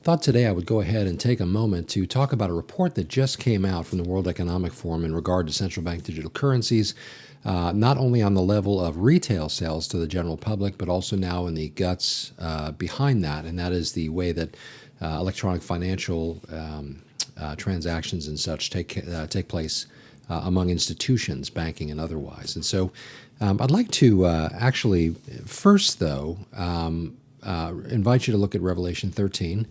Thought today I would go ahead and take a moment to talk about a report that just came out from the World Economic Forum in regard to central bank digital currencies, not only on the level of retail sales to the general public, but also now in the guts behind that, and that is the way that electronic financial transactions and such take place among institutions, banking and otherwise. And so I'd like to actually first, though, invite you to look at Revelation 13.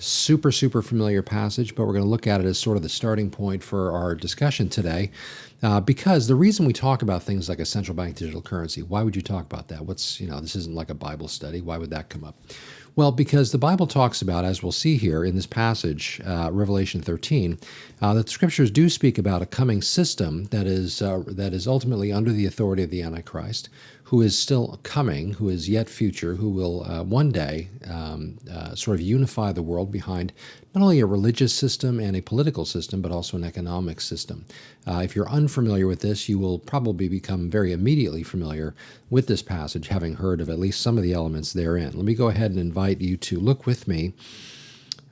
Super familiar passage, but we're going to look at it as sort of the starting point for our discussion today. Because the reason we talk about things like a central bank digital currency, why would you talk about that? This isn't like a Bible study. Why would that come up? Well, because the Bible talks about, as we'll see here in this passage, Revelation 13, that the Scriptures do speak about a coming system that is ultimately under the authority of the Antichrist, who is still coming, who is yet future, who will one day sort of unify the world behind not only a religious system and a political system, but also an economic system. If you're unfamiliar with this, you will probably become very immediately familiar with this passage, having heard of at least some of the elements therein. Let me go ahead and invite you to look with me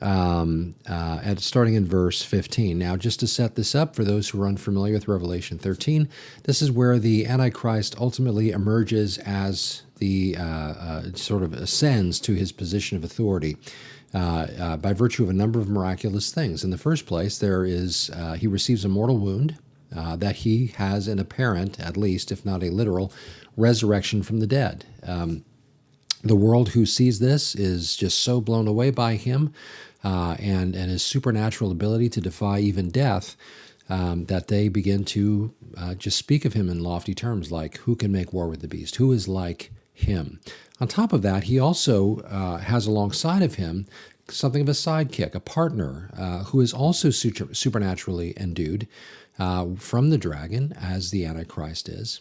starting in verse 15. Now, just to set this up for those who are unfamiliar with Revelation 13, this is where the Antichrist ultimately emerges as the sort of ascends to his position of authority by virtue of a number of miraculous things. In the first place, he receives a mortal wound, that he has an apparent, at least, if not a literal, resurrection from the dead. The world who sees this is just so blown away by him and his supernatural ability to defy even death that they begin to just speak of him in lofty terms like, who can make war with the beast? Who is like him? On top of that, he also has alongside of him something of a sidekick, a partner who is also supernaturally endued from the dragon, as the Antichrist is.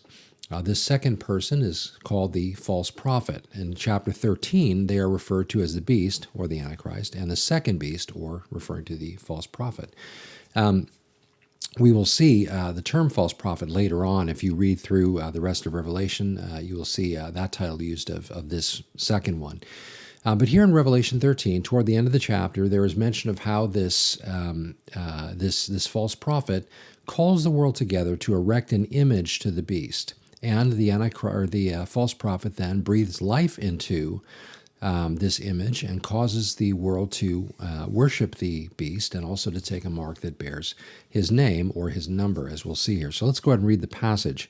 This second person is called the false prophet. In chapter 13, they are referred to as the beast, or the Antichrist, and the second beast, or referring to the false prophet. We will see the term false prophet later on. If you read through the rest of Revelation, you will see that title used of this second one. But here in Revelation 13, toward the end of the chapter, there is mention of how this false prophet calls the world together to erect an image to the beast. And the false prophet then breathes life into this image and causes the world to worship the beast and also to take a mark that bears his name or his number, as we'll see here. So let's go ahead and read the passage.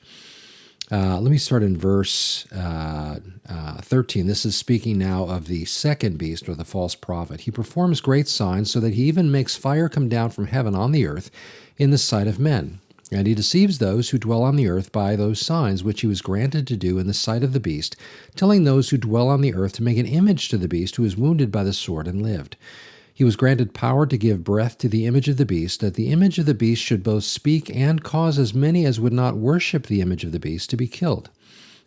Let me start in verse 13. This is speaking now of the second beast, or the false prophet. He performs great signs so that he even makes fire come down from heaven on the earth in the sight of men. And he deceives those who dwell on the earth by those signs which he was granted to do in the sight of the beast, telling those who dwell on the earth to make an image to the beast who was wounded by the sword and lived. He was granted power to give breath to the image of the beast, that the image of the beast should both speak and cause as many as would not worship the image of the beast to be killed.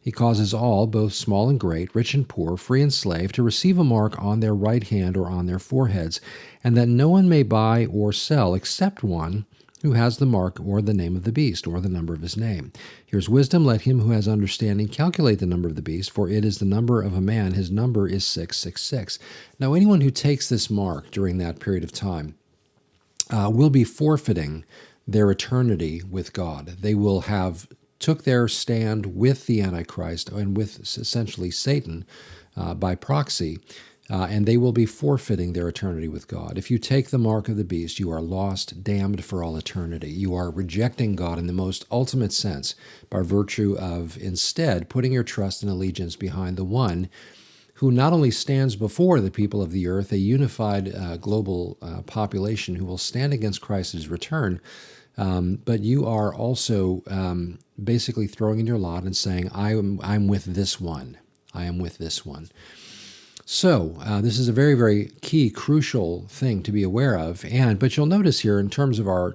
He causes all, both small and great, rich and poor, free and slave, to receive a mark on their right hand or on their foreheads, and that no one may buy or sell except one who has the mark or the name of the beast, or the number of his name. Here's wisdom. Let him who has understanding calculate the number of the beast, for it is the number of a man. His number is 666. Now, anyone who takes this mark during that period of time will be forfeiting their eternity with God. They will have took their stand with the Antichrist and with essentially Satan by proxy, and they will be forfeiting their eternity with God. If you take the mark of the beast, you are lost, damned for all eternity. You are rejecting God in the most ultimate sense by virtue of instead putting your trust and allegiance behind the one who not only stands before the people of the earth, a unified global population who will stand against Christ's return, but you are also basically throwing in your lot and saying, I'm with this one. I am with this one. So this is a very, very key, crucial thing to be aware of. But you'll notice here, in terms of our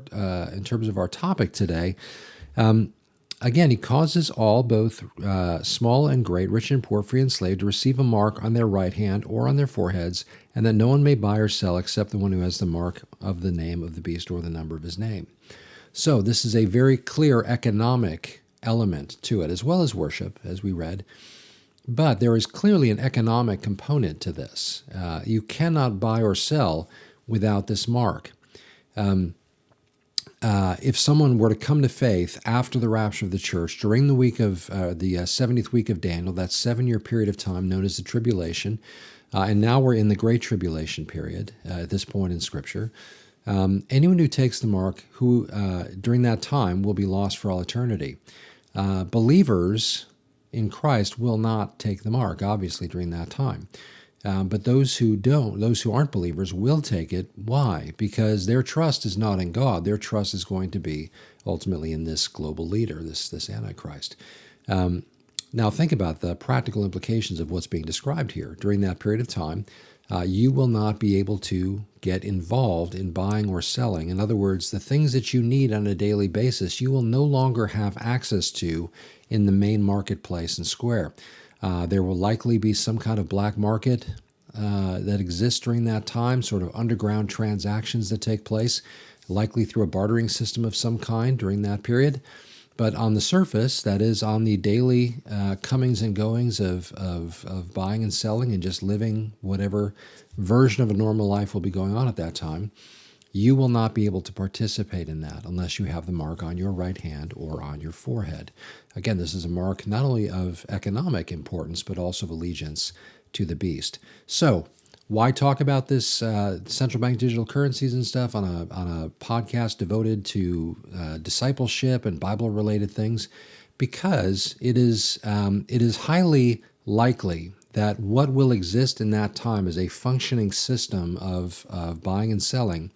topic today, again, he causes all, both small and great, rich and poor, free and slave, to receive a mark on their right hand or on their foreheads, and that no one may buy or sell except the one who has the mark of the name of the beast or the number of his name. So this is a very clear economic element to it, as well as worship, as we read. But there is clearly an economic component to this. You cannot buy or sell without this mark. If someone were to come to faith after the rapture of the church during the week of the 70th week of Daniel, that 7-year period of time known as the tribulation, and now we're in the Great Tribulation period at this point in Scripture, anyone who takes the mark who during that time will be lost for all eternity. Believers in Christ will not take the mark, obviously, during that time. But those who don't, those who aren't believers, will take it. Why? Because their trust is not in God. Their trust is going to be ultimately in this global leader, this Antichrist. Now think about the practical implications of what's being described here. During that period of time, you will not be able to get involved in buying or selling. In other words, the things that you need on a daily basis, you will no longer have access to in the main marketplace and square. There will likely be some kind of black market that exists during that time, sort of underground transactions that take place, likely through a bartering system of some kind during that period. But on the surface, that is, on the daily comings and goings of buying and selling and just living whatever version of a normal life will be going on at that time, you will not be able to participate in that unless you have the mark on your right hand or on your forehead. Again, this is a mark not only of economic importance, but also of allegiance to the beast. So, why talk about this central bank digital currencies and stuff on a podcast devoted to discipleship and Bible-related things? Because it is highly likely that what will exist in that time as a functioning system of buying and selling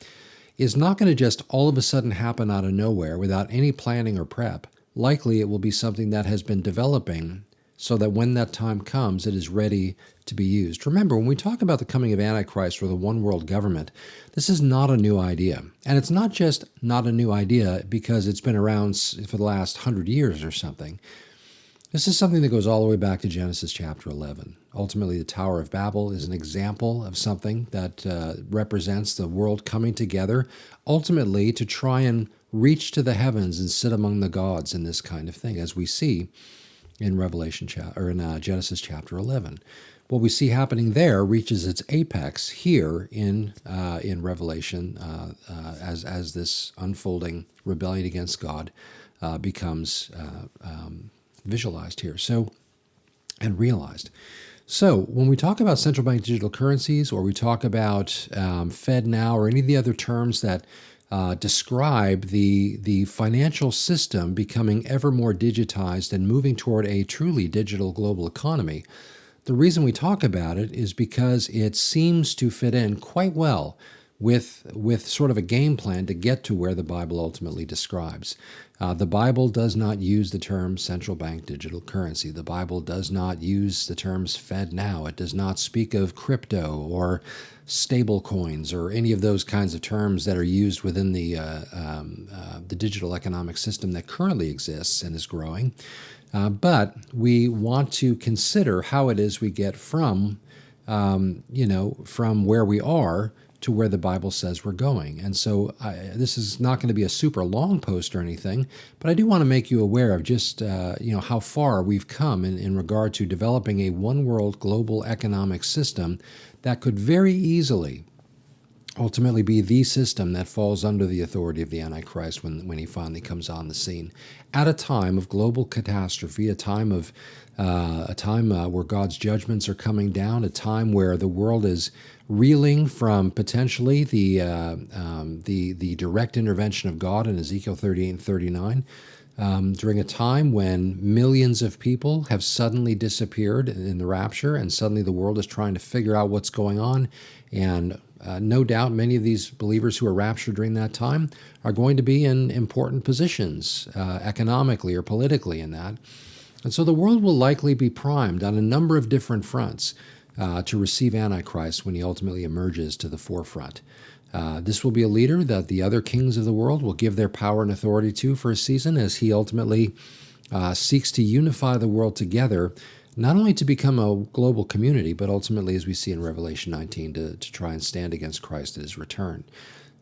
is not going to just all of a sudden happen out of nowhere without any planning or prep. Likely it will be something that has been developing so that when that time comes, it is ready to be used. Remember, when we talk about the coming of Antichrist or the one world government, this is not a new idea. And it's not just not a new idea because it's been around for the last 100 years or something. This is something that goes all the way back to Genesis chapter 11. Ultimately, the Tower of Babel is an example of something that represents the world coming together, ultimately to try and reach to the heavens and sit among the gods in this kind of thing, as we see in Genesis chapter 11. What we see happening there reaches its apex here in Revelation as this unfolding rebellion against God becomes visualized here, and realized. So when we talk about central bank digital currencies, or we talk about FedNow, or any of the other terms that describe the financial system becoming ever more digitized and moving toward a truly digital global economy, the reason we talk about it is because it seems to fit in quite well with sort of a game plan to get to where the Bible ultimately describes. The Bible does not use the term central bank digital currency. The Bible does not use the terms FedNow. It does not speak of crypto or stable coins or any of those kinds of terms that are used within the digital economic system that currently exists and is growing. But we want to consider how it is we get from where we are to where the Bible says we're going. And so this is not going to be a super long post or anything, but I do want to make you aware of just how far we've come in regard to developing a one-world global economic system that could very easily ultimately be the system that falls under the authority of the Antichrist when he finally comes on the scene, at a time of global catastrophe, a time where God's judgments are coming down, a time where the world is reeling from potentially the direct intervention of God in Ezekiel 38 and 39, during a time when millions of people have suddenly disappeared in the rapture, and suddenly the world is trying to figure out what's going on. And no doubt many of these believers who are raptured during that time are going to be in important positions economically or politically in that. And so the world will likely be primed on a number of different fronts to receive Antichrist when he ultimately emerges to the forefront. This will be a leader that the other kings of the world will give their power and authority to for a season, as he ultimately seeks to unify the world together, not only to become a global community, but ultimately, as we see in Revelation 19, to try and stand against Christ at his return.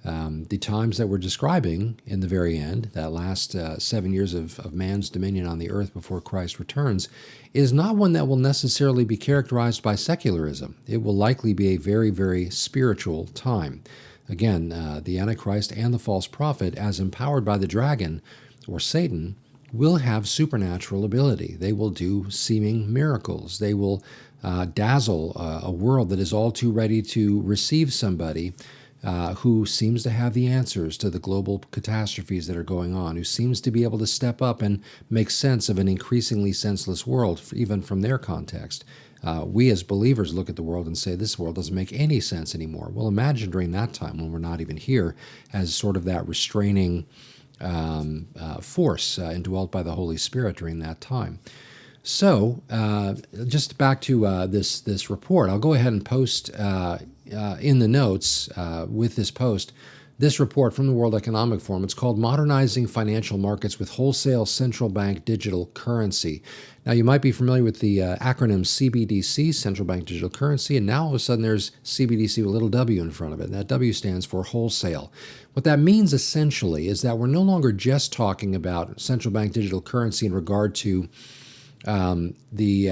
The times that we're describing in the very end, that last 7 years of man's dominion on the earth before Christ returns, is not one that will necessarily be characterized by secularism. It will likely be a very, very spiritual time. Again, the Antichrist and the false prophet, as empowered by the dragon or Satan, will have supernatural ability. They will do seeming miracles. They will dazzle a world that is all too ready to receive somebody who seems to have the answers to the global catastrophes that are going on, who seems to be able to step up and make sense of an increasingly senseless world, even from their context. We as believers look at the world and say, this world doesn't make any sense anymore. Well, imagine during that time when we're not even here as sort of that restraining force indwelt by the Holy Spirit during that time. So, just back to this report, I'll go ahead and post in the notes with this post this report from the World Economic Forum. It's called Modernizing Financial Markets with Wholesale Central Bank Digital Currency. Now, you might be familiar with the acronym CBDC, Central Bank Digital Currency, and now all of a sudden there's CBDC with a little W in front of it, and that W stands for wholesale. What that means essentially is that we're no longer just talking about central bank digital currency in regard to the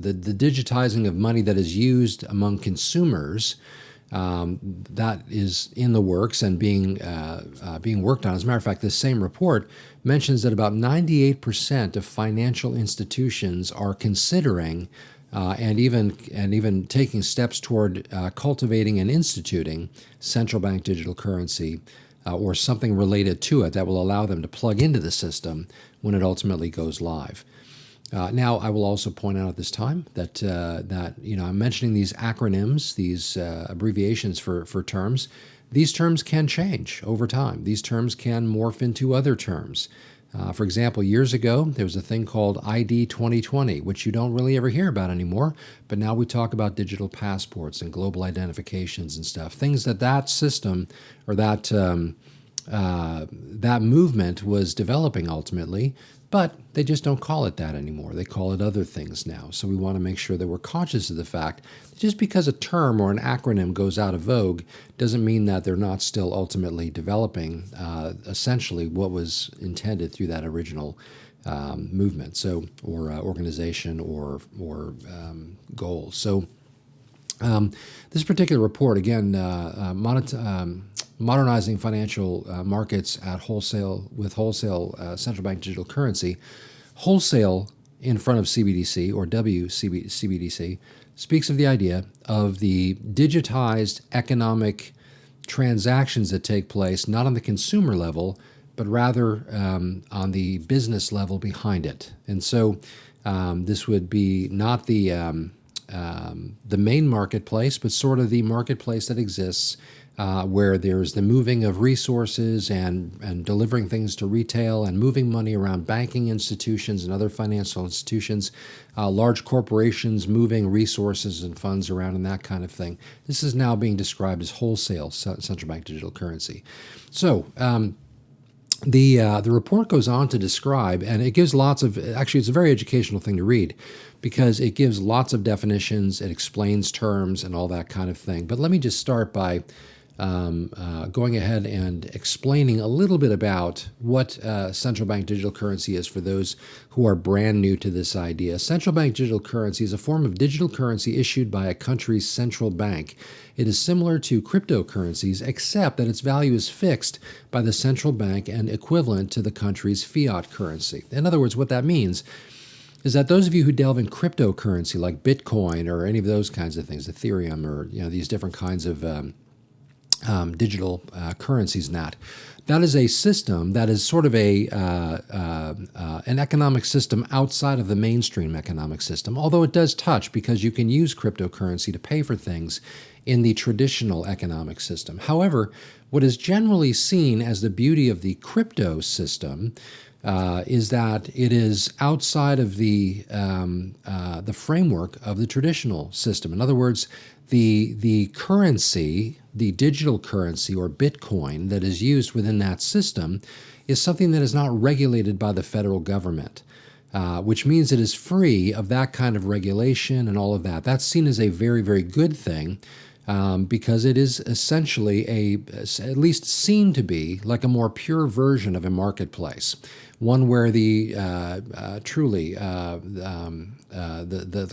digitizing of money that is used among consumers. That is in the works and being worked on. As a matter of fact, this same report mentions that about 98% of financial institutions are considering and even taking steps toward cultivating and instituting central bank digital currency or something related to it that will allow them to plug into the system when it ultimately goes live. Now, I will also point out at this time that I'm mentioning these acronyms, these abbreviations for terms. These terms can change over time. These terms can morph into other terms. For example, years ago, there was a thing called ID 2020, which you don't really ever hear about anymore, but now we talk about digital passports and global identifications and stuff, things that system or that movement was developing ultimately, but they just don't call it that anymore. They call it other things now. So we want to make sure that we're conscious of the fact that just because a term or an acronym goes out of vogue doesn't mean that they're not still ultimately developing essentially what was intended through that original movement, so or organization or goal. So this particular report, again, modernizing financial markets at wholesale central bank digital currency. Wholesale in front of CBDC or WCBDC speaks of the idea of the digitized economic transactions that take place not on the consumer level, but rather on the business level behind it. And so this would be not the main marketplace, but sort of the marketplace that exists where there's the moving of resources and delivering things to retail and moving money around banking institutions and other financial institutions, large corporations moving resources and funds around and that kind of thing. This is now being described as wholesale central bank digital currency. So the report goes on to describe, and it gives lots of, actually it's a very educational thing to read because it gives lots of definitions, it explains terms and all that kind of thing. But let me just start by going ahead and explaining a little bit about what central bank digital currency is for those who are brand new to this idea. Central bank digital currency is a form of digital currency issued by a country's central bank. It is similar to cryptocurrencies, except that its value is fixed by the central bank and equivalent to the country's fiat currency. In other words, what that means is that those of you who delve in cryptocurrency like Bitcoin or any of those kinds of things, Ethereum or these different kinds of digital currencies and that is a system that is sort of an economic system outside of the mainstream economic system, although it does touch because you can use cryptocurrency to pay for things in the traditional economic system. However, what is generally seen as the beauty of the crypto system is that it is outside of the framework of the traditional system. In other words, the currency, the digital currency or Bitcoin that is used within that system is something that is not regulated by the federal government, which means it is free of that kind of regulation and all of that. That's seen as a very, very good thing because it is essentially at least seen to be like a more pure version of a marketplace, one where the truly the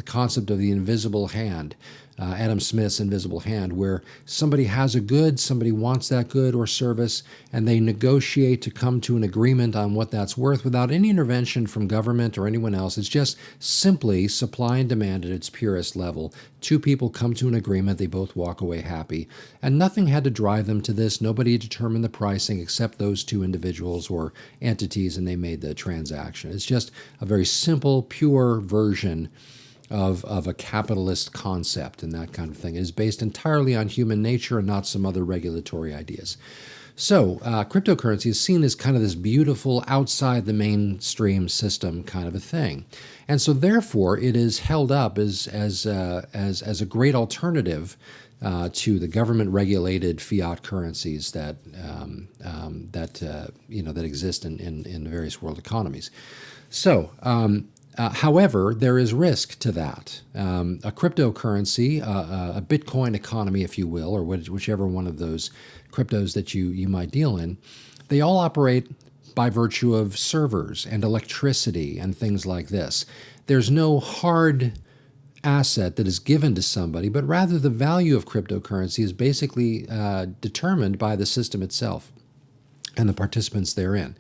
concept of the invisible hand, Adam Smith's invisible hand, where somebody has a good, somebody wants that good or service, and they negotiate to come to an agreement on what that's worth without any intervention from government or anyone else. It's just simply supply and demand at its purest level. Two people come to an agreement, they both walk away happy, and nothing had to drive them to this. Nobody determined the pricing except those two individuals or entities, and they made the transaction. It's just a very simple, pure version of a capitalist concept and that kind of thing. It is based entirely on human nature and not some other regulatory ideas. So cryptocurrency is seen as kind of this beautiful outside the mainstream system kind of a thing. And so therefore it is held up as a great alternative to the government-regulated fiat currencies that exist in the various world economies. So, however, there is risk to that. A cryptocurrency, a Bitcoin economy, if you will, or whichever one of those cryptos that you might deal in, they all operate by virtue of servers and electricity and things like this. There's no hard asset that is given to somebody, but rather the value of cryptocurrency is basically determined by the system itself and the participants therein.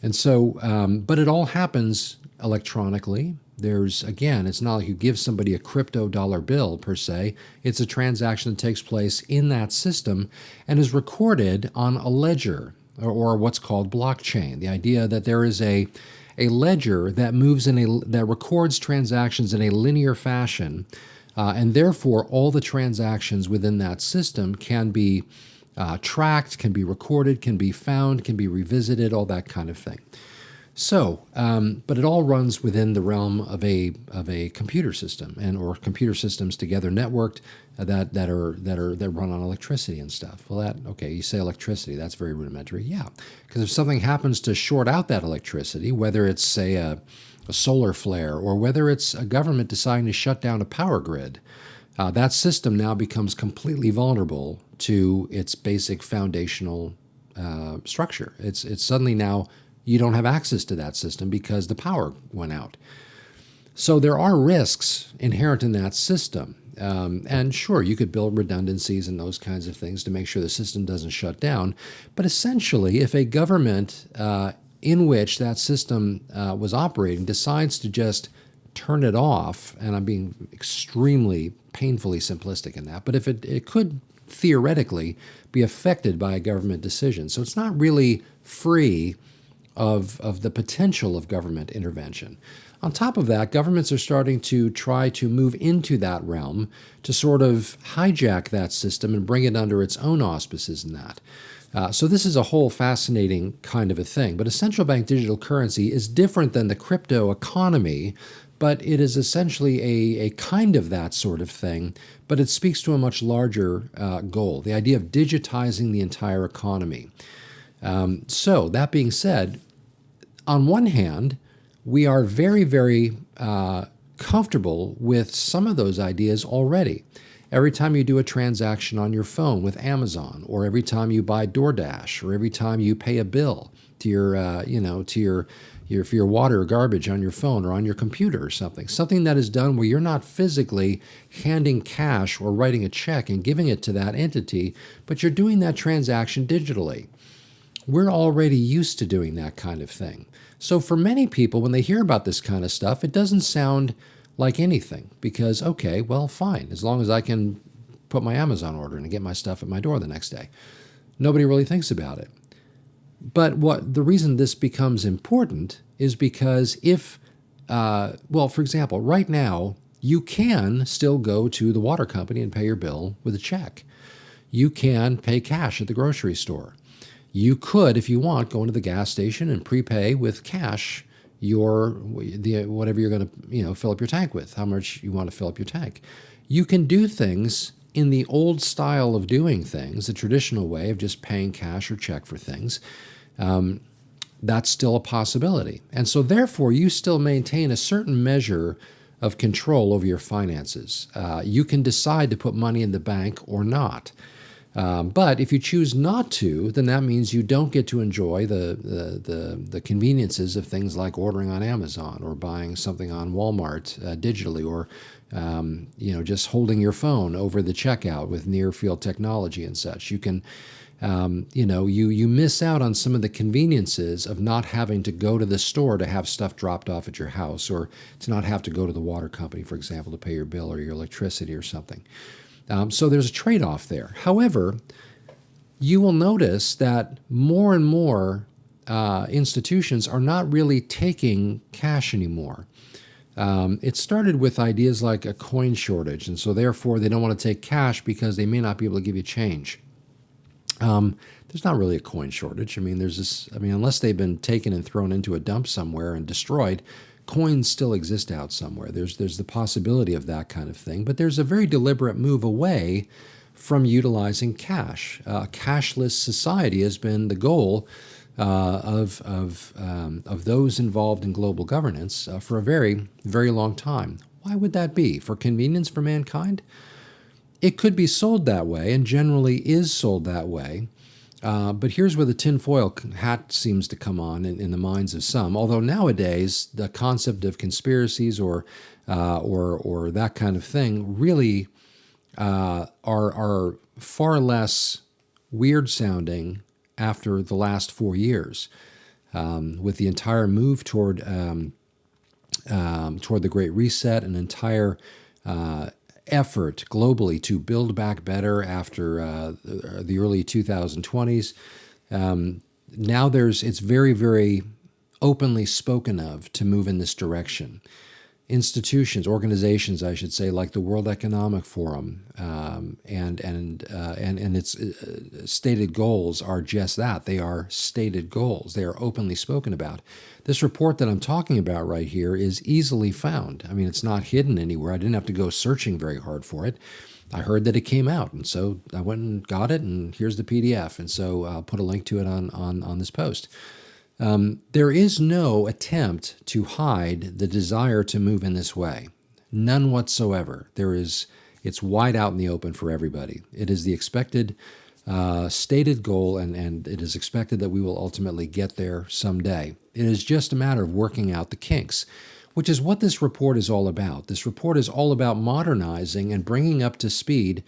And so, but it all happens electronically. It's not like you give somebody a crypto dollar bill per se. It's a transaction that takes place in that system and is recorded on a ledger or what's called blockchain. The idea that there is a ledger that that records transactions in a linear fashion, and therefore all the transactions within that system can be tracked, can be recorded, can be found, can be revisited, all that kind of thing. So, but it all runs within the realm of a computer system or computer systems together networked that run on electricity and stuff. Well, you say electricity, that's very rudimentary. Yeah, because if something happens to short out that electricity, whether it's say a solar flare or whether it's a government deciding to shut down a power grid, that system now becomes completely vulnerable to its basic foundational structure. It's suddenly now you don't have access to that system because the power went out. So there are risks inherent in that system. And sure, you could build redundancies and those kinds of things to make sure the system doesn't shut down. But essentially, if a government in which that system was operating decides to just turn it off, and I'm being extremely painfully simplistic in that, but if it could theoretically be affected by a government decision. So it's not really free of the potential of government intervention. On top of that, governments are starting to try to move into that realm to sort of hijack that system and bring it under its own auspices in that. So this is a whole fascinating kind of a thing. But a central bank digital currency is different than the crypto economy, but it is essentially a kind of that sort of thing, but it speaks to a much larger goal, the idea of digitizing the entire economy. So that being said, on one hand, we are very, very comfortable with some of those ideas already. Every time you do a transaction on your phone with Amazon, or every time you buy DoorDash, or every time you pay a bill to for your water or garbage on your phone or on your computer or something that is done where you're not physically handing cash or writing a check and giving it to that entity, but you're doing that transaction digitally. We're already used to doing that kind of thing. So for many people, when they hear about this kind of stuff, it doesn't sound like anything because, okay, well, fine, as long as I can put my Amazon order in and get my stuff at my door the next day. Nobody really thinks about it. But the reason this becomes important is because for example, right now, you can still go to the water company and pay your bill with a check. You can pay cash at the grocery store. You could, if you want, go into the gas station and prepay with cash whatever you're going to fill up your tank with, how much you want to fill up your tank. You can do things in the old style of doing things, the traditional way of just paying cash or check for things. That's still a possibility. And so therefore, you still maintain a certain measure of control over your finances. You can decide to put money in the bank or not. But if you choose not to, then that means you don't get to enjoy the conveniences of things like ordering on Amazon or buying something on Walmart digitally, or just holding your phone over the checkout with near field technology and such. You can, you miss out on some of the conveniences of not having to go to the store to have stuff dropped off at your house, or to not have to go to the water company, for example, to pay your bill or your electricity or something. So there's a trade-off there. However, you will notice that more and more institutions are not really taking cash anymore. It started with ideas like a coin shortage, and so therefore they don't want to take cash because they may not be able to give you change. There's not really a coin shortage. Unless they've been taken and thrown into a dump somewhere and destroyed, coins still exist out somewhere. There's the possibility of that kind of thing, but there's a very deliberate move away from utilizing cash. Cashless society has been the goal of those involved in global governance for a very, very long time. Why would that be? For convenience for mankind? It could be sold that way, and generally is sold that way. But here's where the tinfoil hat seems to come on in the minds of some. Although nowadays the concept of conspiracies or that kind of thing really are far less weird sounding after the last 4 years, with the entire move toward the Great Reset, an entire effort globally to build back better after the early 2020s. Now it's very, very openly spoken of to move in this direction. Institutions, organizations, I should say, like the World Economic Forum, and its stated goals are just that. They are stated goals. They are openly spoken about. This report that I'm talking about right here is easily found. It's not hidden anywhere. I didn't have to go searching very hard for it. I heard that it came out, and so I went and got it, and here's the PDF. And so I'll put a link to it on this post. There is no attempt to hide the desire to move in this way. None whatsoever. It's wide out in the open for everybody. It is the expected, stated goal, and it is expected that we will ultimately get there someday. It is just a matter of working out the kinks, which is what this report is all about. This report is all about modernizing and bringing up to speed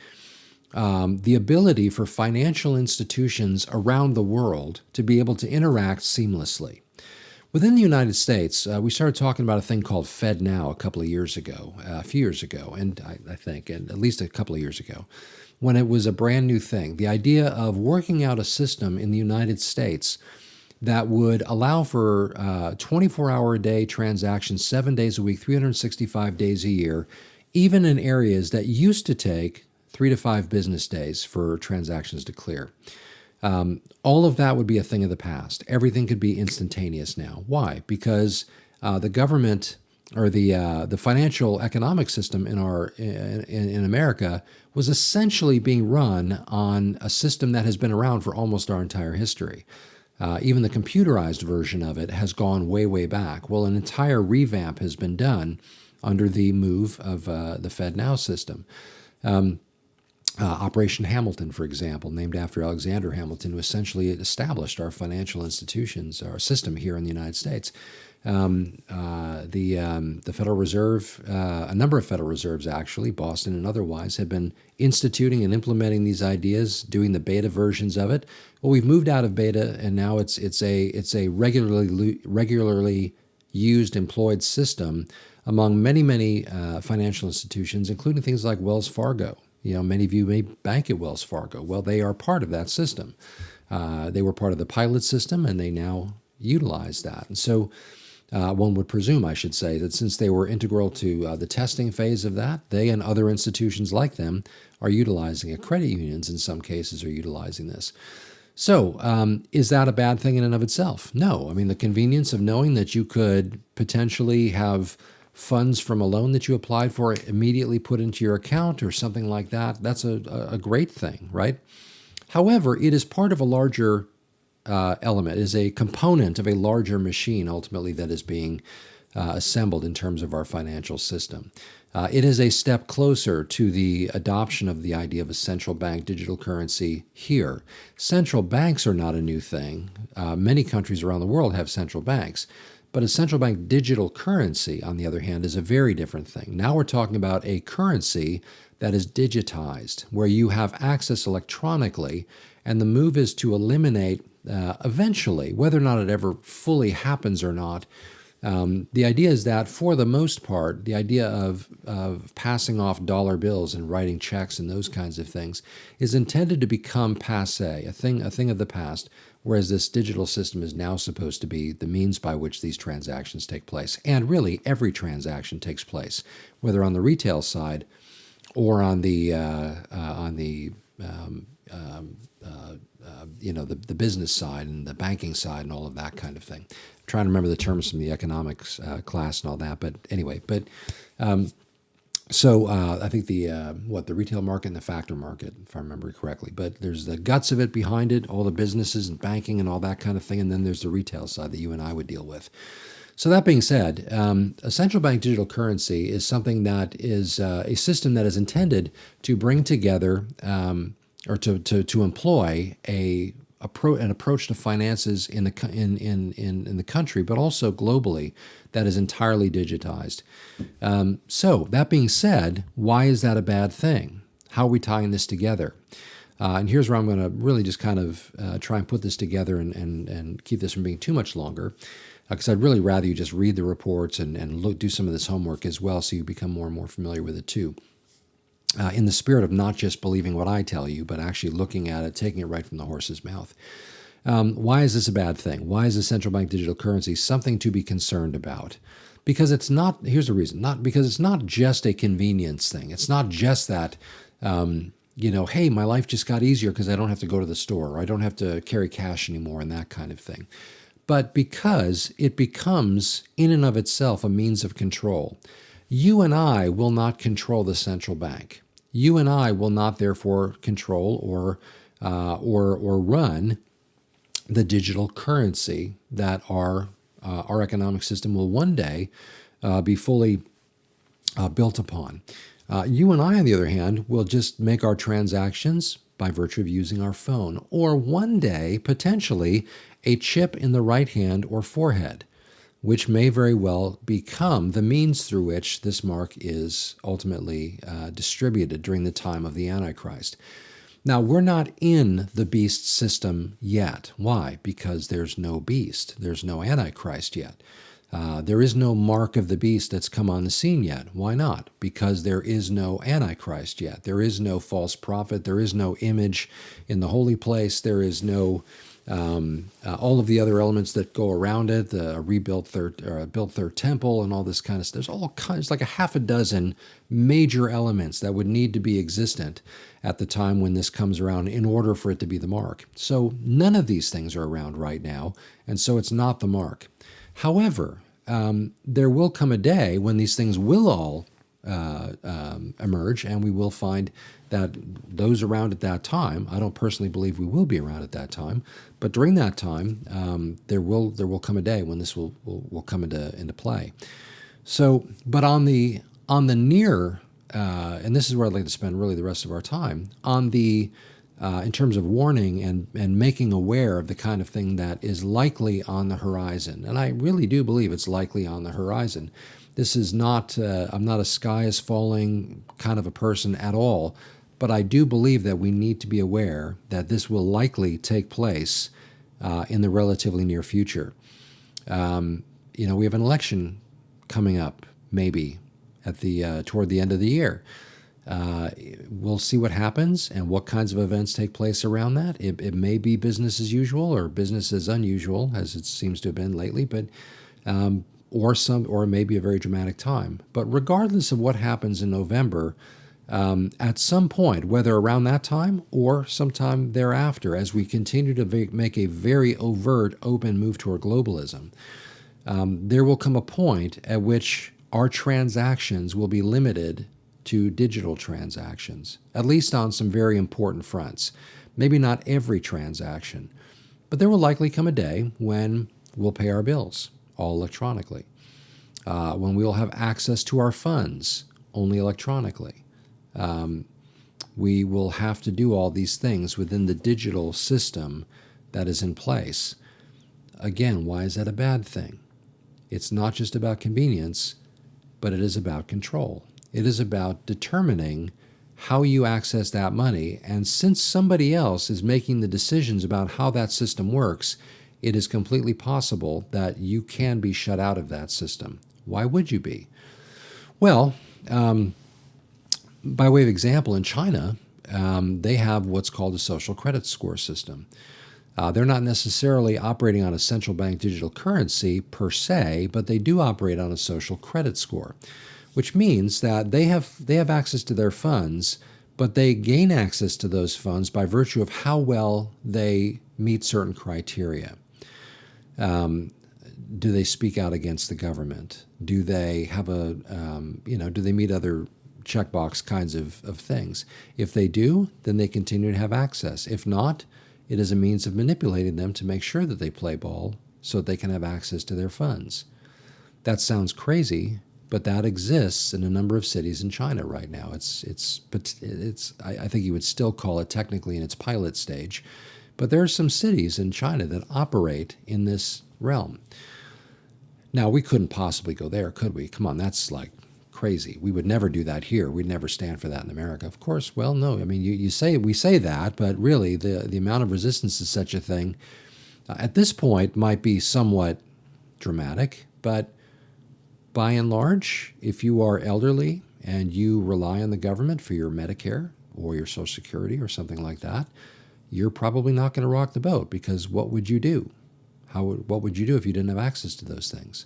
the ability for financial institutions around the world to be able to interact seamlessly. Within the United States, we started talking about a thing called FedNow a few years ago, and I think at least a couple of years ago, when it was a brand new thing. The idea of working out a system in the United States that would allow for 24-hour-a-day transactions, 7 days a week, 365 days a year, even in areas that used to take 3 to 5 business days for transactions to clear. All of that would be a thing of the past. Everything could be instantaneous now. Why? Because the government, or the financial economic system in America, was essentially being run on a system that has been around for almost our entire history. Even the computerized version of it has gone way, way back. Well, an entire revamp has been done under the move of the FedNow system. Operation Hamilton, for example, named after Alexander Hamilton, who essentially established our financial institutions, our system here in the United States. The Federal Reserve, a number of Federal Reserves actually, Boston and otherwise, have been instituting and implementing these ideas, doing the beta versions of it. Well, we've moved out of beta, and now it's a regularly used, employed system among many financial institutions, including things like Wells Fargo. Many of you may bank at Wells Fargo. Well, they are part of that system. They were part of the pilot system, and they now utilize that. And so one would presume, I should say, that since they were integral to the testing phase of that, they and other institutions like them are utilizing it. Credit unions, in some cases, are utilizing this. So is that a bad thing in and of itself? No. The convenience of knowing that you could potentially have funds from a loan that you applied for immediately put into your account or something like that, that's a great thing, right? However, it is part of a larger element, is a component of a larger machine, ultimately, that is being assembled in terms of our financial system. It is a step closer to the adoption of the idea of a central bank digital currency here. Central banks are not a new thing. Many countries around the world have central banks. But a central bank digital currency, on the other hand, is a very different thing. Now we're talking about a currency that is digitized, where you have access electronically, and the move is to eliminate, eventually, whether or not it ever fully happens or not, the idea is that, for the most part, the idea of passing off dollar bills and writing checks and those kinds of things is intended to become passé, a thing of the past, whereas this digital system is now supposed to be the means by which these transactions take place. And really, every transaction takes place, whether on the retail side or on the the business side and the banking side and all of that kind of thing. I'm trying to remember the terms from the economics class and all that, but anyway. So I think the retail market and the factor market, if I remember correctly. But there's the guts of it behind it, all the businesses and banking and all that kind of thing, and then there's the retail side that you and I would deal with. So that being said, a central bank digital currency is something that is a system that is intended to bring together or to employ an approach to finances in the country, but also globally, that is entirely digitized. So that being said, why is that a bad thing? How are we tying this together? And here's where I'm going to really just kind of try and put this together and keep this from being too much longer, because I'd really rather you just read the reports and do some of this homework as well, so you become more and more familiar with it too. In the spirit of not just believing what I tell you, but actually looking at it, taking it right from the horse's mouth. Why is this a bad thing? Why is the central bank digital currency something to be concerned about? Because it's not, here's the reason, because it's not just a convenience thing. It's not just that, hey, my life just got easier because I don't have to go to the store, or I don't have to carry cash anymore, and that kind of thing. But because it becomes, in and of itself, a means of control. You and I will not control the central bank. You and I will not, therefore, control or run the digital currency that our economic system will one day be fully built upon. You and I, on the other hand, will just make our transactions by virtue of using our phone, or one day, potentially, a chip in the right hand or forehead, which may very well become the means through which this mark is ultimately distributed during the time of the Antichrist. Now, we're not in the beast system yet. Why? Because there's no beast. There's no Antichrist yet. There is no mark of the beast that's come on the scene yet. Why not? Because there is no Antichrist yet. There is no false prophet. There is no image in the holy place. There is no all of the other elements that go around it, the built third temple and all this kind of stuff. There's all kinds, like a half a dozen major elements that would need to be existent at the time when this comes around in order for it to be the mark. So none of these things are around right now, and so it's not the mark. However, there will come a day when these things will all emerge, and we will find that those around at that time, I don't personally believe we will be around at that time, but during that time, there will come a day when this will come into play. So, but on the near, and this is where I'd like to spend really the rest of our time, on the in terms of warning and making aware of the kind of thing that is likely on the horizon. And I really do believe it's likely on the horizon. This is not, I'm not a sky is falling kind of a person at all, but I do believe that we need to be aware that this will likely take place in the relatively near future. We have an election coming up, maybe, at the toward the end of the year. We'll see what happens and what kinds of events take place around that. It may be business as usual or business as unusual, as it seems to have been lately, but or it may be a very dramatic time. But regardless of what happens in November, at some point, whether around that time or sometime thereafter, as we continue to make a very overt, open move toward globalism, there will come a point at which our transactions will be limited to digital transactions, at least on some very important fronts. Maybe not every transaction, but there will likely come a day when we'll pay our bills all electronically. when we'll have access to our funds only electronically. We will have to do all these things within the digital system that is in place. Again, why is that a bad thing? It's not just about convenience, but it is about control. It is about determining how you access that money. And since somebody else is making the decisions about how that system works, it is completely possible that you can be shut out of that system. Why would you be? Well, by way of example, in China, they have what's called a social credit score system. They're not necessarily operating on a central bank digital currency per se, but they do operate on a social credit score, which means that they have access to their funds, but they gain access to those funds by virtue of how well they meet certain criteria. Do they speak out against the government? Do they have do they meet other checkbox kinds of things? If they do, then they continue to have access. If not, it is a means of manipulating them to make sure that they play ball so that they can have access to their funds. That sounds crazy, but that exists in a number of cities in China right now. I think you would still call it technically in its pilot stage, but there are some cities in China that operate in this realm. Now, we couldn't possibly go there, could we? Come on, that's like crazy. We would never do that here. We'd never stand for that in America. Of course, well, no. I mean, we say that, but really the amount of resistance to such a thing at this point might be somewhat dramatic, but by and large, if you are elderly and you rely on the government for your Medicare or your Social Security or something like that, you're probably not going to rock the boat, because what would you do? What would you do if you didn't have access to those things?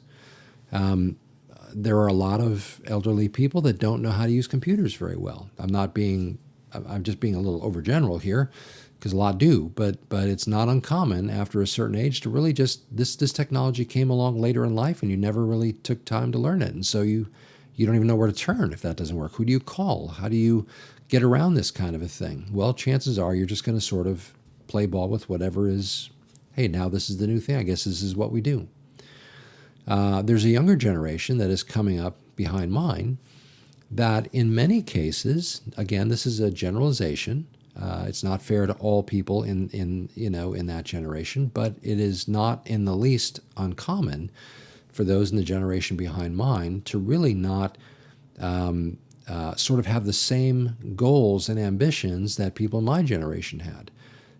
There are a lot of elderly people that don't know how to use computers very well. I'm just being a little overgeneral here, because a lot do, but it's not uncommon after a certain age to really just, this technology came along later in life and you never really took time to learn it. And so you don't even know where to turn if that doesn't work. Who do you call? How do you get around this kind of a thing? Well, chances are you're just going to sort of play ball with whatever is, hey, now this is the new thing. I guess this is what we do. There's a younger generation that is coming up behind mine that in many cases, again, this is a generalization. It's not fair to all people in that generation, but it is not in the least uncommon for those in the generation behind mine to really not sort of have the same goals and ambitions that people in my generation had.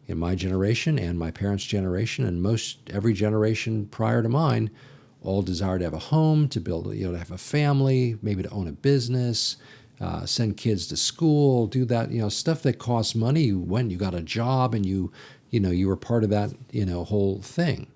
In my generation and my parents' generation and every generation prior to mine, all desire to have a home, to build, to have a family, maybe to own a business, send kids to school, do that, stuff that costs money. You got a job and you were part of that, whole thing.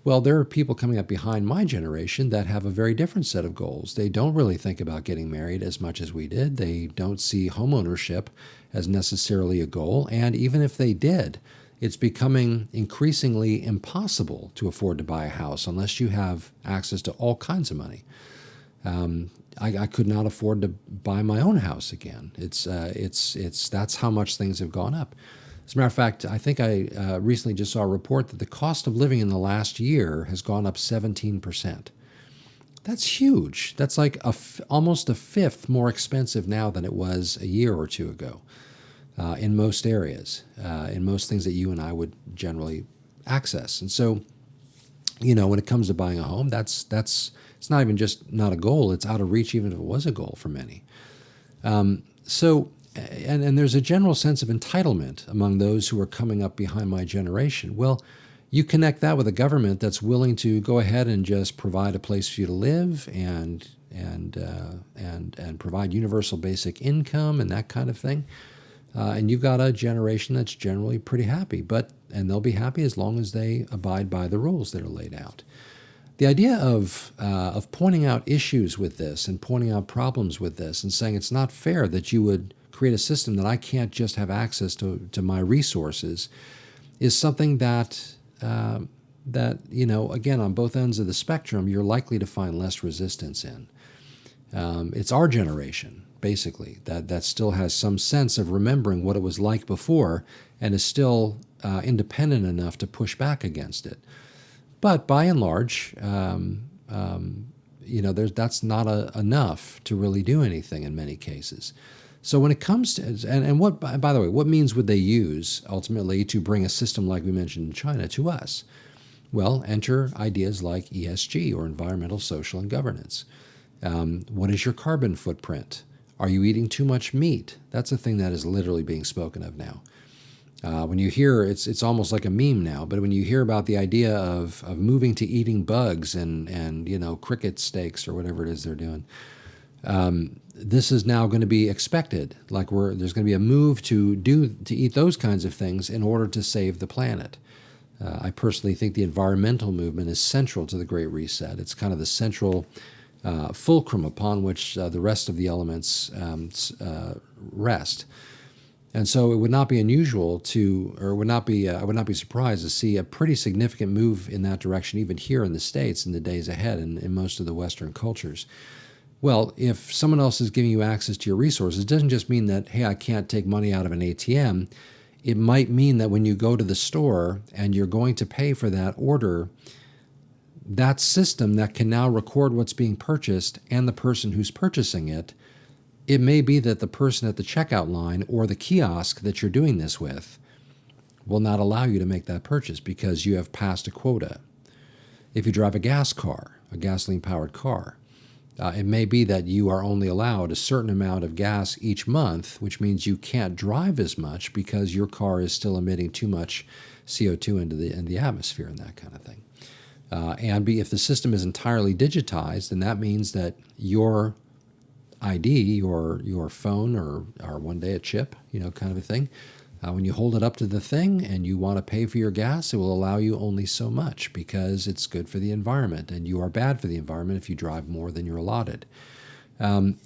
Well, there are people coming up behind my generation that have a very different set of goals. They don't really think about getting married as much as we did. They don't see homeownership as necessarily a goal. And even if they did, it's becoming increasingly impossible to afford to buy a house unless you have access to all kinds of money. I could not afford to buy my own house again. That's how much things have gone up. As a matter of fact, I think I recently just saw a report that the cost of living in the last year has gone up 17%. That's huge. That's like almost a fifth more expensive now than it was a year or two ago in most areas, in most things that you and I would generally access. And so, when it comes to buying a home, it's not even just not a goal, it's out of reach even if it was a goal for many. And there's a general sense of entitlement among those who are coming up behind my generation. Well, you connect that with a government that's willing to go ahead and just provide a place for you to live and provide universal basic income and that kind of thing. And you've got a generation that's generally pretty happy, and they'll be happy as long as they abide by the rules that are laid out. The idea of pointing out issues with this and pointing out problems with this and saying it's not fair that you would create a system that I can't just have access to my resources is something that again, on both ends of the spectrum, you're likely to find less resistance in. It's our generation, basically, that still has some sense of remembering what it was like before and is still independent enough to push back against it. But by and large, that's not enough to really do anything in many cases. So when it comes to, and what, by the way, what means would they use ultimately to bring a system like we mentioned in China to us? Well, enter ideas like ESG, or environmental, social, and governance. What is your carbon footprint? Are you eating too much meat? That's a thing that is literally being spoken of now. When you hear, it's almost like a meme now, but when you hear about the idea of moving to eating bugs and cricket steaks or whatever it is they're doing, this is now going to be expected. Like there's going to be a move to eat those kinds of things in order to save the planet. I personally think the environmental movement is central to the Great Reset. It's kind of the central fulcrum upon which the rest of the elements rest. And so it would not be unusual I would not be surprised to see a pretty significant move in that direction, even here in the States in the days ahead and in most of the Western cultures. Well, if someone else is giving you access to your resources, it doesn't just mean that, hey, I can't take money out of an ATM. It might mean that when you go to the store and you're going to pay for that order, that system that can now record what's being purchased and the person who's purchasing it, it may be that the person at the checkout line or the kiosk that you're doing this with will not allow you to make that purchase because you have passed a quota. If you drive a gas car, a gasoline-powered car, it may be that you are only allowed a certain amount of gas each month, which means you can't drive as much because your car is still emitting too much CO2 into the atmosphere and that kind of thing. If the system is entirely digitized, then that means that your ID, your phone, or one day a chip, kind of a thing, when you hold it up to the thing and you want to pay for your gas, it will allow you only so much because it's good for the environment, and you are bad for the environment if you drive more than you're allotted. If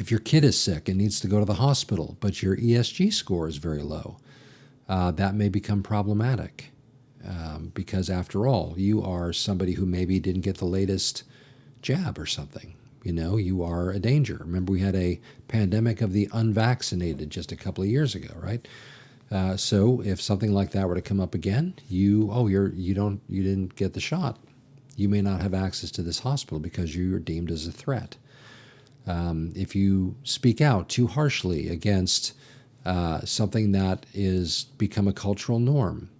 your kid is sick and needs to go to the hospital, but your ESG score is very low, that may become problematic because, after all, you are somebody who maybe didn't get the latest jab or something. You are a danger. Remember, we had a pandemic of the unvaccinated just a couple of years ago, right? So if something like that were to come up again, you didn't get the shot. You may not have access to this hospital because you are deemed as a threat. If you speak out too harshly against something that is become a cultural norm,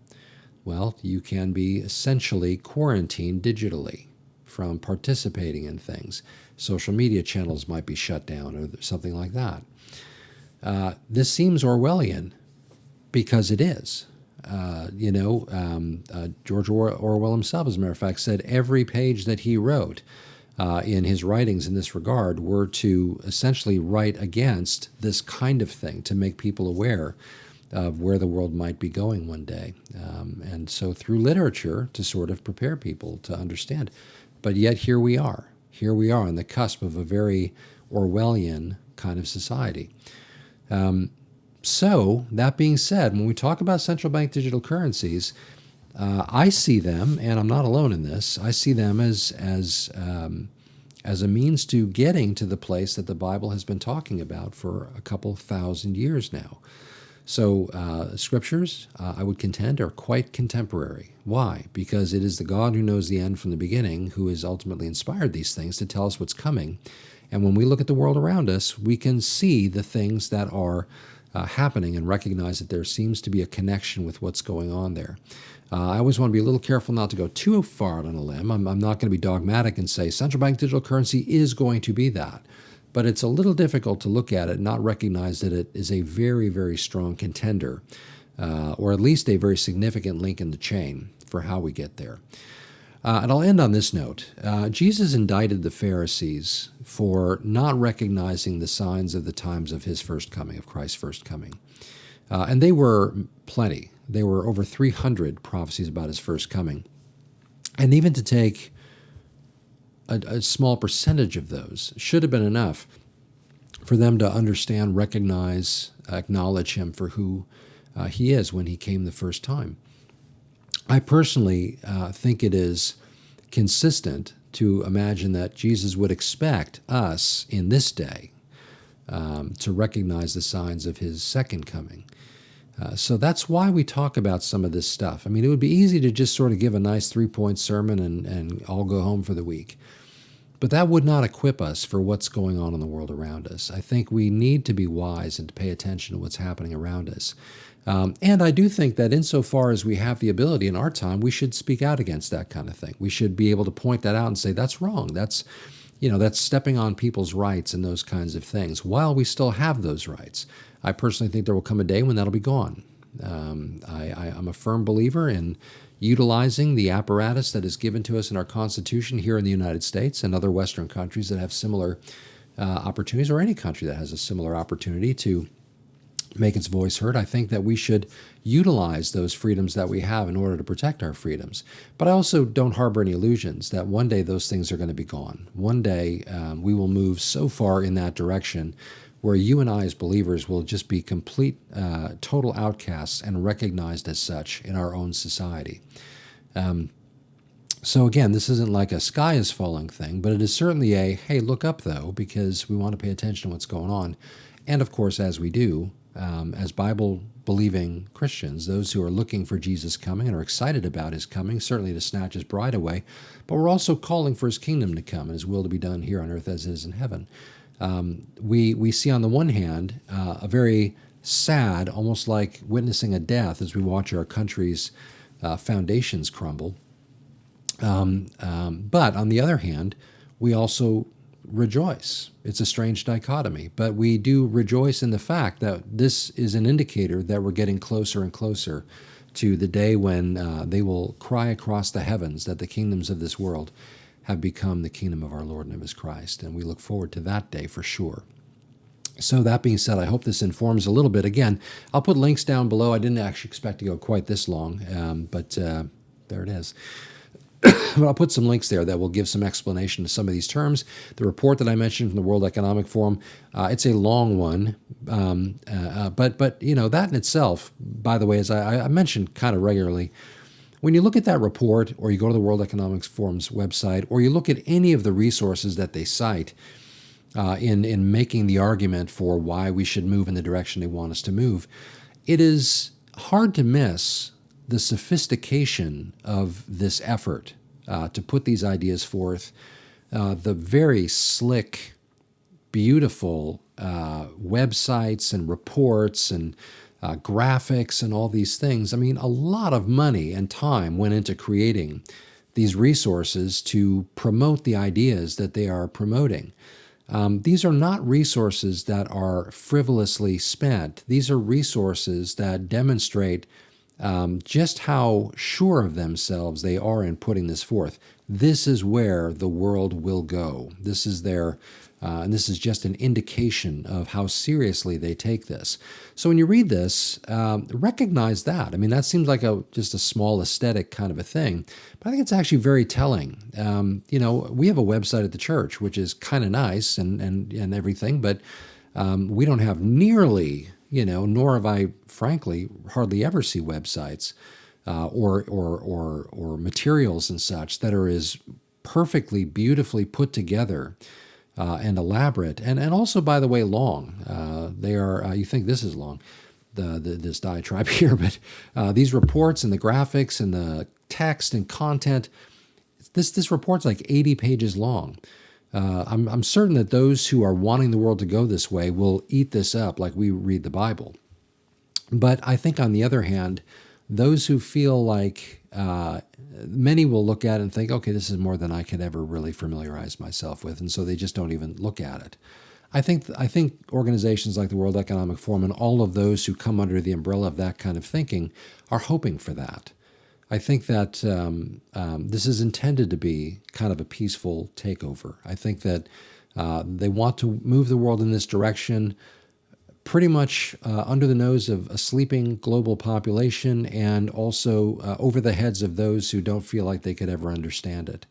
well, you can be essentially quarantined digitally from participating in things. Social media channels might be shut down or something like that. This seems Orwellian because it is. George Orwell himself, as a matter of fact, said every page that he wrote in his writings in this regard were to essentially write against this kind of thing, to make people aware of where the world might be going one day. And so through literature to sort of prepare people to understand. But yet here we are on the cusp of a very Orwellian kind of society. So that being said, when we talk about central bank digital currencies, I see them, and I'm not alone in this, I see them as a means to getting to the place that the Bible has been talking about for a couple thousand years now. So scriptures, I would contend, are quite contemporary. Why? Because it is the God who knows the end from the beginning who has ultimately inspired these things to tell us what's coming. And when we look at the world around us, we can see the things that are happening and recognize that there seems to be a connection with what's going on there. I always want to be a little careful not to go too far out on a limb. I'm not going to be dogmatic and say central bank digital currency is going to be that. But it's a little difficult to look at it and not recognize that it is a very, very strong contender, or at least a very significant link in the chain for how we get there. And I'll end on this note. Jesus indicted the Pharisees for not recognizing the signs of the times of his first coming, of Christ's first coming. And they were plenty. There were over 300 prophecies about his first coming. And even to take a small percentage of those should have been enough for them to understand, recognize, acknowledge him for who he is when he came the first time. I personally think it is consistent to imagine that Jesus would expect us in this day to recognize the signs of his second coming. So that's why we talk about some of this stuff. I mean, it would be easy to just sort of give a nice 3-point sermon and all go home for the week. But that would not equip us for what's going on in the world around us. I think we need to be wise and to pay attention to what's happening around us. And I do think that insofar as we have the ability in our time, we should speak out against that kind of thing. We should be able to point that out and say, that's wrong. That's stepping on people's rights and those kinds of things while we still have those rights. I personally think there will come a day when that'll be gone. I'm a firm believer in utilizing the apparatus that is given to us in our Constitution here in the United States and other Western countries that have similar opportunities, or any country that has a similar opportunity to make its voice heard. I think that we should utilize those freedoms that we have in order to protect our freedoms. But I also don't harbor any illusions that one day those things are going to be gone. One day we will move so far in that direction where you and I as believers will just be complete, total outcasts and recognized as such in our own society. So again, this isn't like a sky is falling thing, but it is certainly a, hey, look up though, because we want to pay attention to what's going on. And of course, as we do, as Bible-believing Christians, those who are looking for Jesus' coming and are excited about his coming, certainly to snatch his bride away, but we're also calling for his kingdom to come and his will to be done here on earth as it is in heaven. We see on the one hand a very sad, almost like witnessing a death as we watch our country's foundations crumble. But on the other hand, we also rejoice. It's a strange dichotomy, but we do rejoice in the fact that this is an indicator that we're getting closer and closer to the day when they will cry across the heavens that the kingdoms of this world have become the kingdom of our Lord and of his Christ, and we look forward to that day for sure. So that being said, I hope this informs a little bit. Again, I'll put links down below. I didn't actually expect to go quite this long, but there it is. But I'll put some links there that will give some explanation to some of these terms. The report that I mentioned from the World Economic Forum, it's a long one, but that in itself, by the way, as I mentioned kind of regularly, when you look at that report, or you go to the World Economic Forum's website, or you look at any of the resources that they cite in making the argument for why we should move in the direction they want us to move, it is hard to miss the sophistication of this effort to put these ideas forth, the very slick, beautiful websites and reports and graphics and all these things. I mean, a lot of money and time went into creating these resources to promote the ideas that they are promoting. These are not resources that are frivolously spent. These are resources that demonstrate just how sure of themselves they are in putting this forth. This is where the world will go. This is and this is just an indication of how seriously they take this. So when you read this, recognize that. I mean, that seems like just a small aesthetic kind of a thing, but I think it's actually very telling. We have a website at the church, which is kind of nice and everything, but we don't have nearly, nor have I, frankly, hardly ever see websites or materials and such that are as perfectly, beautifully put together and elaborate, and also, by the way, long. They are. You think this is long, this diatribe here, but these reports and the graphics and the text and content. This report's like 80 pages long. I'm certain that those who are wanting the world to go this way will eat this up like we read the Bible. But I think, on the other hand, those who feel like many will look at it and think, okay, this is more than I could ever really familiarize myself with, and so they just don't even look at it. I think organizations like the World Economic Forum and all of those who come under the umbrella of that kind of thinking are hoping for that. I think that this is intended to be kind of a peaceful takeover. I think that they want to move the world in this direction pretty much under the nose of a sleeping global population, and also over the heads of those who don't feel like they could ever understand it.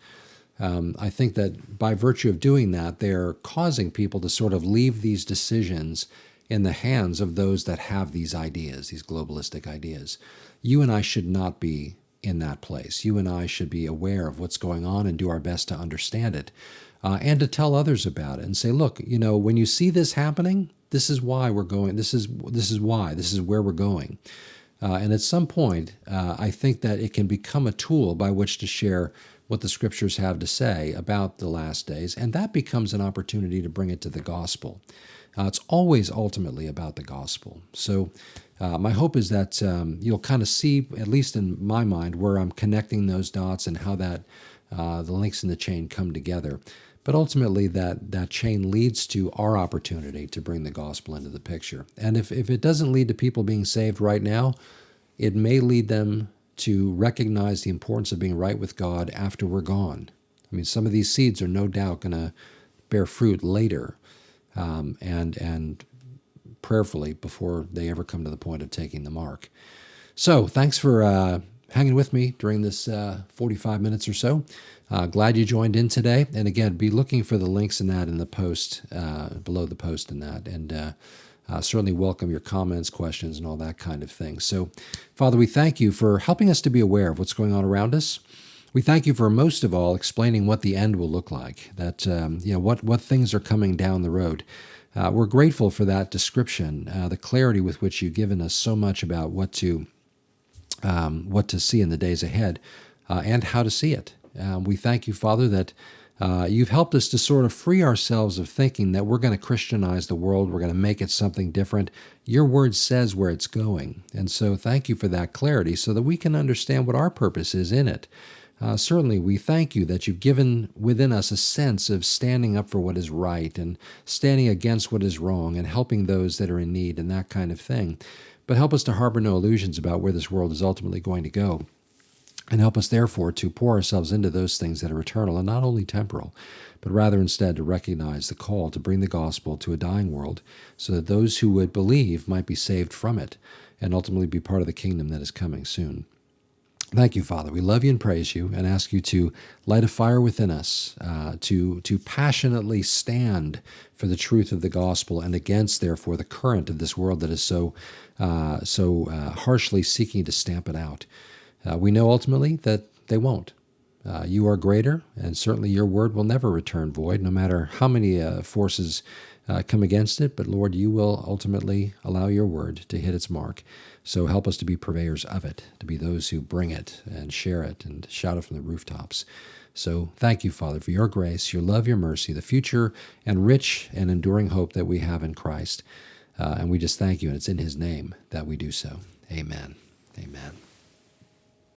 I think that by virtue of doing that, they're causing people to sort of leave these decisions in the hands of those that have these ideas, these globalistic ideas. You and I should not be in that place. You and I should be aware of what's going on and do our best to understand it. and to tell others about it and say, look, when you see this happening, this is why we're going. This is why. This is where we're going. And at some point, I think that it can become a tool by which to share what the Scriptures have to say about the last days, and that becomes an opportunity to bring it to the gospel. It's always ultimately about the gospel. So my hope is that you'll kind of see, at least in my mind, where I'm connecting those dots and how that the links in the chain come together. But ultimately, that chain leads to our opportunity to bring the gospel into the picture. And if it doesn't lead to people being saved right now, it may lead them to recognize the importance of being right with God after we're gone. I mean, some of these seeds are no doubt going to bear fruit later, and prayerfully before they ever come to the point of taking the mark. So thanks for hanging with me during this 45 minutes or so. Glad you joined in today. And again, be looking for the links in that in the post, below the post in that. And certainly welcome your comments, questions, and all that kind of thing. So, Father, we thank you for helping us to be aware of what's going on around us. We thank you for, most of all, explaining what the end will look like, that what things are coming down the road. We're grateful for that description, the clarity with which you've given us so much about what to see in the days ahead, and how to see it. We thank you, Father, that you've helped us to sort of free ourselves of thinking that we're going to Christianize the world, we're going to make it something different. Your word says where it's going. And so thank you for that clarity so that we can understand what our purpose is in it. Certainly, we thank you that you've given within us a sense of standing up for what is right and standing against what is wrong and helping those that are in need and that kind of thing. But help us to harbor no illusions about where this world is ultimately going to go. And help us, therefore, to pour ourselves into those things that are eternal and not only temporal, but rather instead to recognize the call to bring the gospel to a dying world so that those who would believe might be saved from it and ultimately be part of the kingdom that is coming soon. Thank you, Father. We love you and praise you and ask you to light a fire within us, to passionately stand for the truth of the gospel and against, therefore, the current of this world that is so harshly seeking to stamp it out. We know ultimately that they won't. You are greater, and certainly your word will never return void, no matter how many forces come against it. But Lord, you will ultimately allow your word to hit its mark. So help us to be purveyors of it, to be those who bring it and share it and shout it from the rooftops. So thank you, Father, for your grace, your love, your mercy, the future and rich and enduring hope that we have in Christ. And we just thank you, and it's in his name that we do so. Amen. Amen.